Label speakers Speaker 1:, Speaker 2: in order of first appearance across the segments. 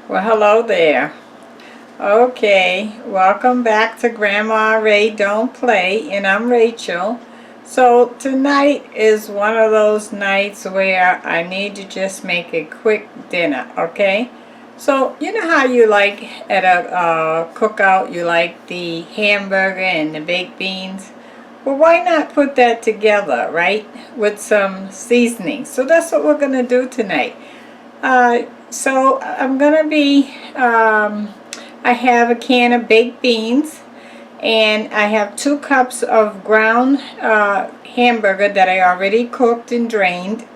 Speaker 1: Well, hello there. Okay, welcome back to Grandma Ray Don't Play, and I'm Rachel. So tonight is one of those nights where I need to just make a quick dinner, okay? So you know how you like at a cookout, you like the hamburger and the baked beans? Well, why not put that together, right? With some seasoning. So that's what we're going to do tonight. So I'm gonna be, I have a can of baked beans, and I have 2 cups of ground hamburger that I already cooked and drained,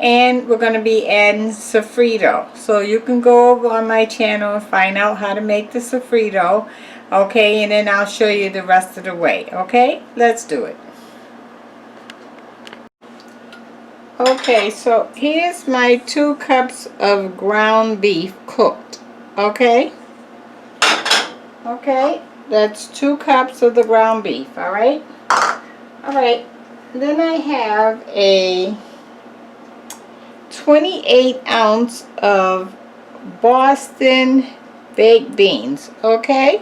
Speaker 1: and we're gonna be adding sofrito. So you can go over on my channel and find out how to make the sofrito, okay, and then I'll show you the rest of the way, okay? Let's do it. Okay, so here's my 2 cups of ground beef cooked. Okay? Okay, that's 2 cups of the ground beef, alright? Alright, then I have a 28 ounce of Boston baked beans. Okay?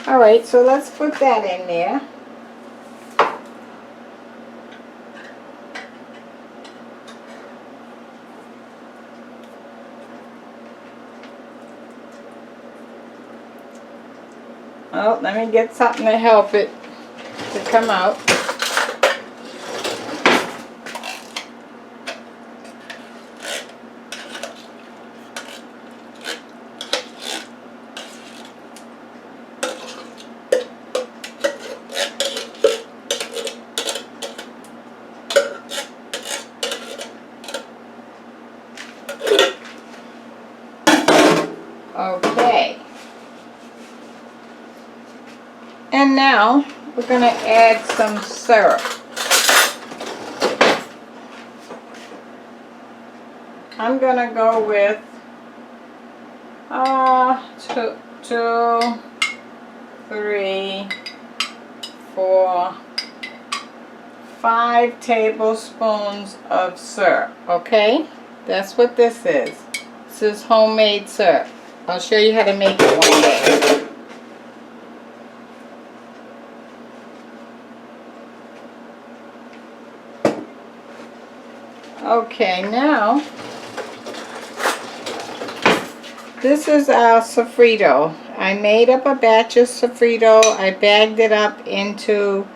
Speaker 1: Alright, so let's put that in there. Oh, let me get something to help it to come out. Okay. And now we're going to add some syrup. I'm going to go with 2, 3, 4, 5 tablespoons of syrup. Okay? That's what this is. This is homemade syrup. I'll show you how to make it one day. Okay, now this is our sofrito. I made up a batch of sofrito. I bagged it up into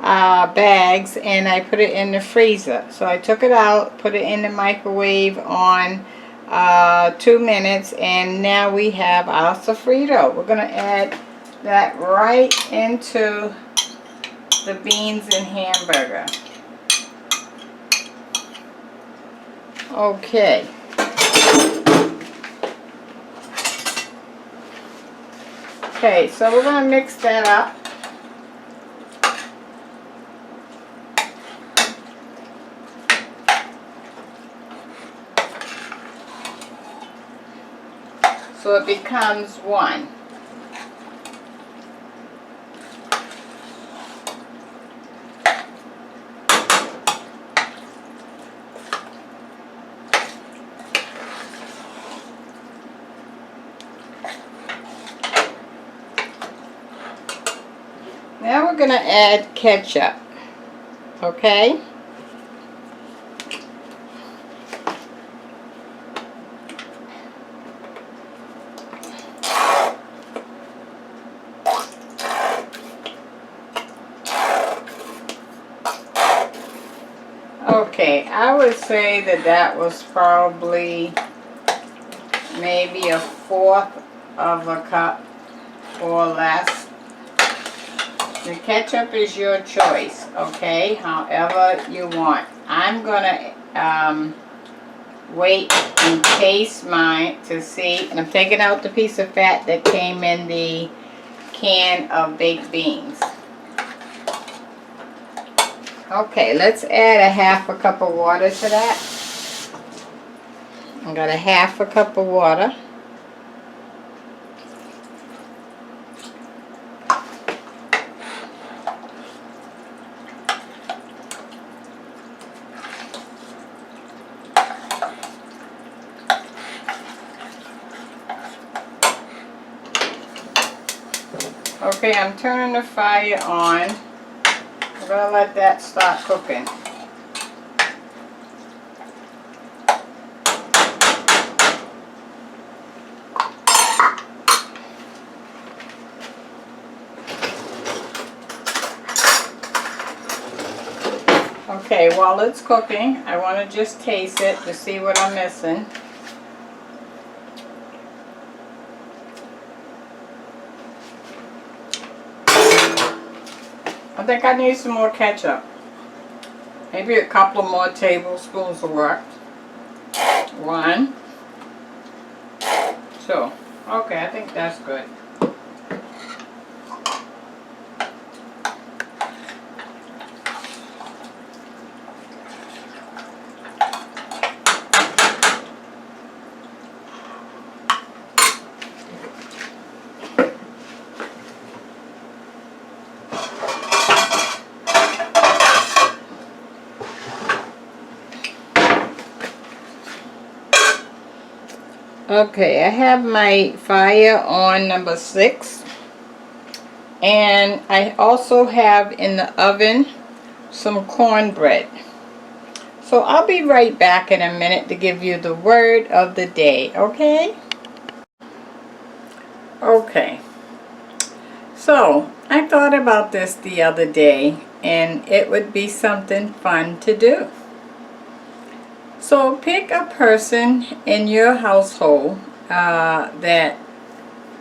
Speaker 1: bags, and I put it in the freezer. So I took it out, put it in the microwave on 2 minutes, and now we have our sofrito. We're going to add that right into the beans and hamburger. Okay. Okay, so we're going to mix that up. So it becomes one. Now we're going to add ketchup, okay? Okay, I would say that was probably maybe 1/4 of a cup or less. The ketchup is your choice, okay? However you want. I'm gonna wait and taste mine to see, and I'm taking out the piece of fat that came in the can of baked beans. Okay, let's add a 1/2 cup of water to that. I got a 1/2 cup of water. Okay, I'm turning the fire on. I'm going to let that start cooking. Okay, while it's cooking, I want to just taste it to see what I'm missing. I think I need some more ketchup. Maybe a couple more tablespoons will work. 1, 2. Okay, I think that's good. Okay, I have my fire on number 6, and I also have in the oven some cornbread. So I'll be right back in a minute to give you the word of the day, okay? Okay, so I thought about this the other day, and it would be something fun to do. So pick a person in your household that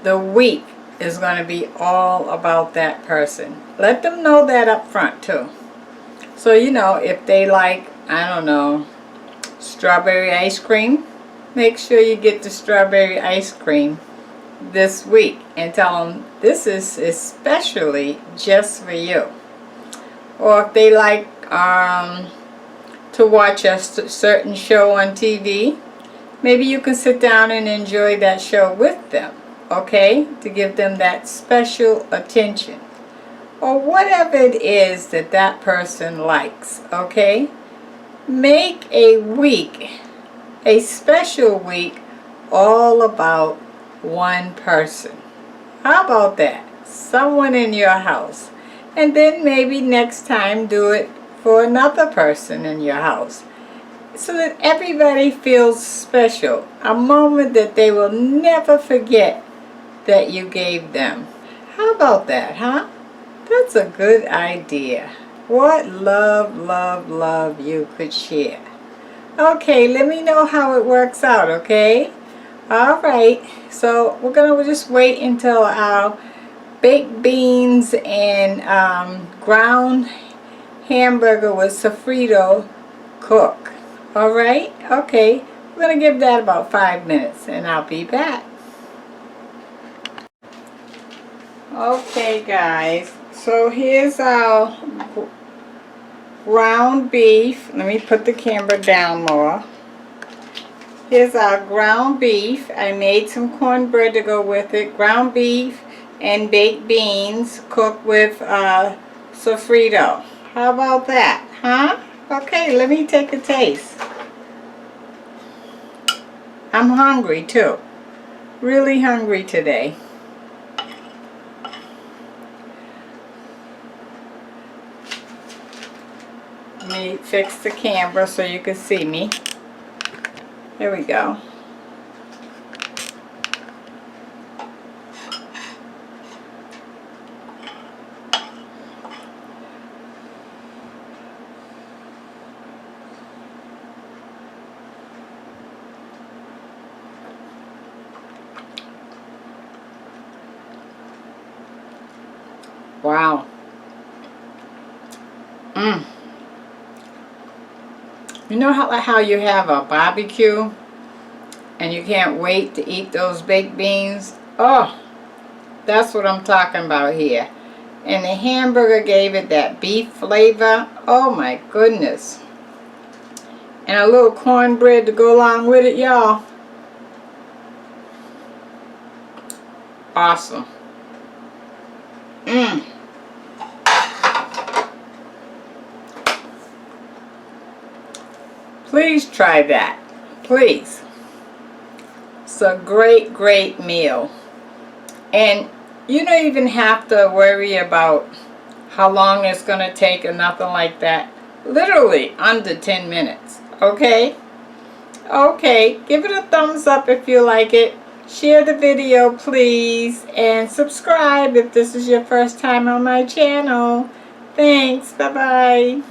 Speaker 1: the week is going to be all about that person. Let them know that up front too. So you know, if they like, I don't know, strawberry ice cream, make sure you get the strawberry ice cream this week and tell them this is especially just for you. Or if they like to watch a certain show on TV, maybe you can sit down and enjoy that show with them, okay? To give them that special attention. Or whatever it is that that person likes, okay? Make a week, a special week, all about one person. How about that? Someone in your house. And then maybe next time do it for another person in your house, so that everybody feels special, a moment that they will never forget that you gave them. How about that, huh? That's a good idea. What love, love, love you could share. Okay, let me know how it works out, okay? Alright, so we're going to just wait until our baked beans and ground hamburger with sofrito cook. Alright, okay, we're going to give that about 5 minutes and I'll be back. Okay guys, so here's our ground beef. Let me put the camera down more. Here's our ground beef. I made some cornbread to go with it. Ground beef and baked beans cooked with sofrito. How about that, huh? Okay, let me take a taste. I'm hungry too. Really hungry today. Let me fix the camera so you can see me. There we go. Wow. You know how you have a barbecue and you can't wait to eat those baked beans? Oh, that's what I'm talking about here. And the hamburger gave it that beef flavor. Oh my goodness. And a little cornbread to go along with it, y'all. Awesome. Please try that. Please. It's a great, great meal. And You don't even have to worry about how long it's going to take or nothing like that. Literally under 10 minutes. Okay? Okay, give it a thumbs up if you like it. Share the video, please. And subscribe if this is your first time on my channel. Thanks. Bye-bye.